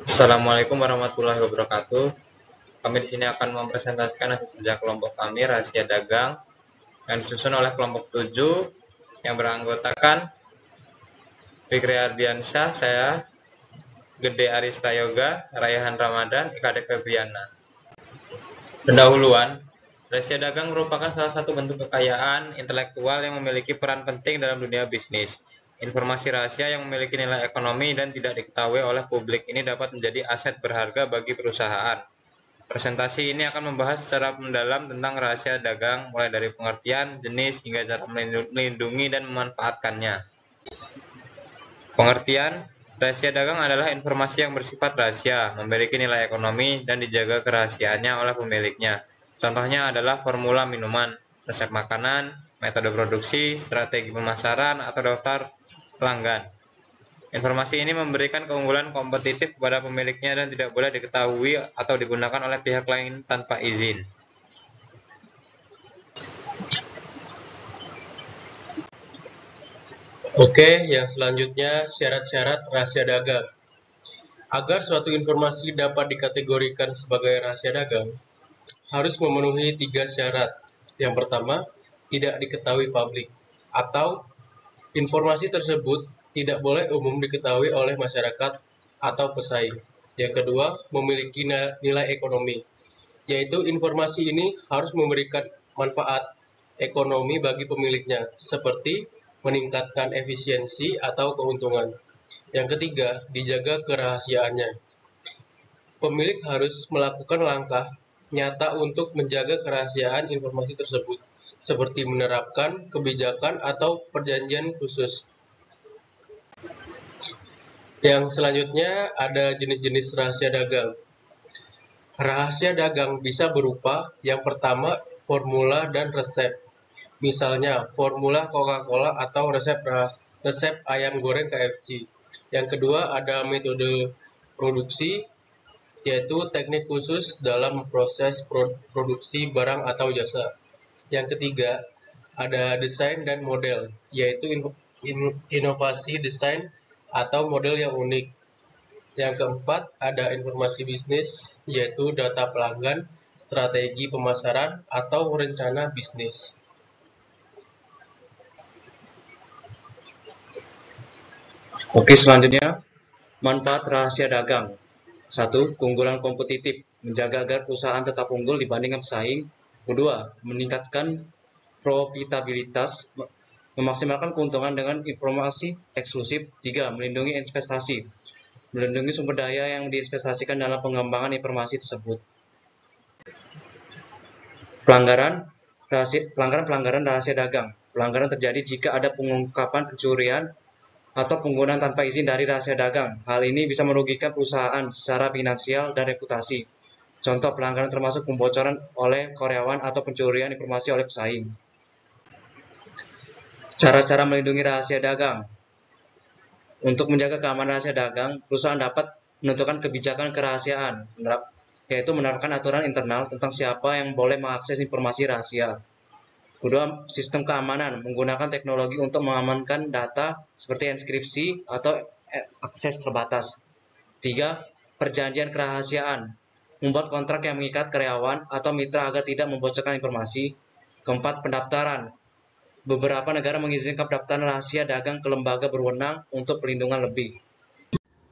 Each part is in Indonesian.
Assalamualaikum warahmatullahi wabarakatuh. Kami di sini akan mempresentasikan hasil kerja kelompok kami rahasia dagang yang disusun oleh kelompok 7 yang beranggotakan Fikri Ardiansyah, saya, Gede Arista Yoga, Raihan Ramadan, Ikade Febriana. Pendahuluan, rahasia dagang merupakan salah satu bentuk kekayaan intelektual yang memiliki peran penting dalam dunia bisnis. Informasi rahasia yang memiliki nilai ekonomi dan tidak diketahui oleh publik ini dapat menjadi aset berharga bagi perusahaan. Presentasi ini akan membahas secara mendalam tentang rahasia dagang, mulai dari pengertian, jenis, hingga cara melindungi dan memanfaatkannya. Pengertian, rahasia dagang adalah informasi yang bersifat rahasia, memiliki nilai ekonomi, dan dijaga kerahasiaannya oleh pemiliknya. Contohnya adalah formula minuman, resep makanan, metode produksi, strategi pemasaran, atau daftar pelanggan. Informasi ini memberikan keunggulan kompetitif kepada pemiliknya dan tidak boleh diketahui atau digunakan oleh pihak lain tanpa izin. Oke, yang selanjutnya syarat-syarat rahasia dagang. Agar suatu informasi dapat dikategorikan sebagai rahasia dagang, harus memenuhi 3 syarat. Yang pertama, tidak diketahui publik, atau informasi tersebut tidak boleh umum diketahui oleh masyarakat atau pesaing. Yang kedua, memiliki nilai ekonomi, yaitu informasi ini harus memberikan manfaat ekonomi bagi pemiliknya, seperti meningkatkan efisiensi atau keuntungan. Yang ketiga, dijaga kerahasiaannya. Pemilik harus melakukan langkah nyata untuk menjaga kerahasiaan informasi tersebut, seperti menerapkan kebijakan atau perjanjian khusus. Yang selanjutnya ada jenis-jenis rahasia dagang. Rahasia dagang bisa berupa yang pertama formula dan resep. Misalnya formula Coca-Cola atau resep ayam goreng KFC. Yang kedua ada metode produksi, yaitu teknik khusus dalam proses produksi barang atau jasa. Yang ketiga ada desain dan model, yaitu inovasi desain atau model yang unik. Yang keempat ada informasi bisnis, yaitu data pelanggan, strategi pemasaran, atau rencana bisnis. Oke, selanjutnya manfaat rahasia dagang. 1. Keunggulan kompetitif, menjaga agar perusahaan tetap unggul dibandingkan pesaing. Kedua, meningkatkan profitabilitas, memaksimalkan keuntungan dengan informasi eksklusif. 3. Melindungi investasi, melindungi sumber daya yang diinvestasikan dalam pengembangan informasi tersebut. Pelanggaran rahasia dagang. Pelanggaran terjadi jika ada pengungkapan pencurian atau penggunaan tanpa izin dari rahasia dagang. Hal ini bisa merugikan perusahaan secara finansial dan reputasi. Contoh pelanggaran termasuk pembocoran oleh karyawan atau pencurian informasi oleh pesaing. Cara-cara melindungi rahasia dagang. Untuk menjaga keamanan rahasia dagang, perusahaan dapat menentukan kebijakan kerahasiaan, yaitu menerapkan aturan internal tentang siapa yang boleh mengakses informasi rahasia. Kedua, sistem keamanan, menggunakan teknologi untuk mengamankan data seperti enkripsi atau akses terbatas. 3. Perjanjian kerahasiaan, membuat kontrak yang mengikat karyawan atau mitra agar tidak membocorkan informasi. Keempat, pendaftaran. Beberapa negara mengizinkan pendaftaran rahasia dagang ke lembaga berwenang untuk pelindungan lebih.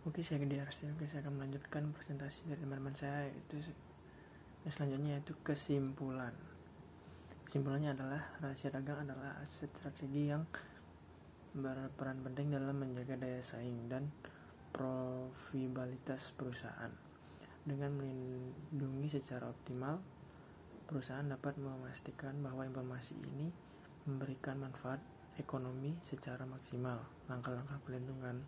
Oke, saya Gede Arista. Oke, saya akan melanjutkan presentasi dari teman-teman saya, yaitu yang selanjutnya yaitu kesimpulan. Kesimpulannya adalah rahasia dagang adalah aset strategi yang berperan penting dalam menjaga daya saing dan profitabilitas perusahaan. Dengan melindungi secara optimal, perusahaan dapat memastikan bahwa informasi ini memberikan manfaat ekonomi secara maksimal. Langkah-langkah pelindungan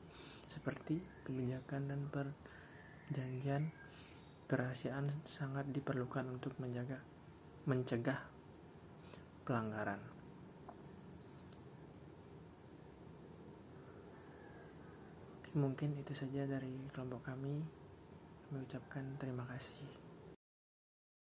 seperti kebijakan dan perjanjian kerahasiaan sangat diperlukan untuk mencegah pelanggaran. Oke, mungkin itu saja dari kelompok kami. Kami ucapkan terima kasih.